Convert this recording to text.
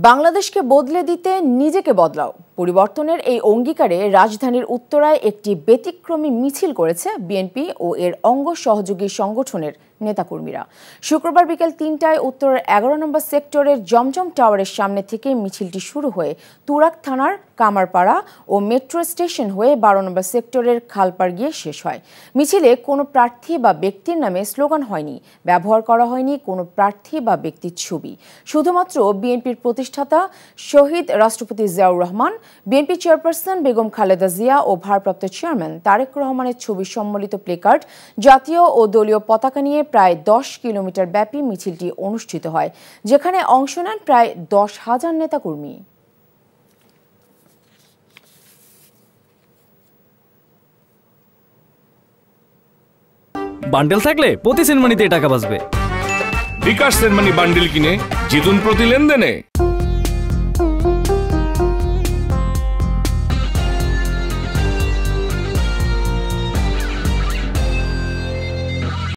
বাংলাদেশকে বদলে দিতে নিজেকে বদলাও পরিবর্তনের এই অঙ্গীকারে রাজধানীর উত্তরায় একটি ব্যতিক্রমী মিছিল করেছে বিএনপি ও এর অঙ্গ সহযোগী সংগঠনের নেতাকর্মীরা। শুক্রবার বিকেল ৩টায় উত্তরের ১১ নম্বর সেক্টরের জমজম টাওয়ারের সামনে থেকে মিছিলটি শুরু হয়ে তুরাগ থানার কামারপাড়া ও মেট্রো স্টেশন হয়ে ১২ নম্বর সেক্টরের খালপাড় গিয়ে শেষ হয়। মিছিলে কোনো প্রার্থী বা ব্যক্তির নামে স্লোগান হয়নি, ব্যবহার করা হয়নি কোনো প্রার্থী বা ব্যক্তির ছবি। শুধুমাত্র বিএনপির প্রতিষ্ঠাতা শহীদ রাষ্ট্রপতি জিয়াউর রহমান, বিএনপি চেয়ারপারসন বেগম খালেদা জিয়া ও ভারপ্রাপ্ত চেয়ারম্যান তারেক রহমানের ছবি সম্বলিত প্লেকার্ড, জাতীয় ও দলীয় পতাকা নিয়ে প্রায় ১০ কিলোমিটার ব্যাপী মিছিলটি অনুষ্ঠিত হয়, যেখানে অংশ নেন প্রায় ১০,০০০ নেতাকর্মী। বান্ডেল থাকলে প্রতি সেনমানিতে টাকা বাঁচবে। বিকাশ সেনমানি বান্ডেল কিনে জিতুন প্রতি লেনদেনে।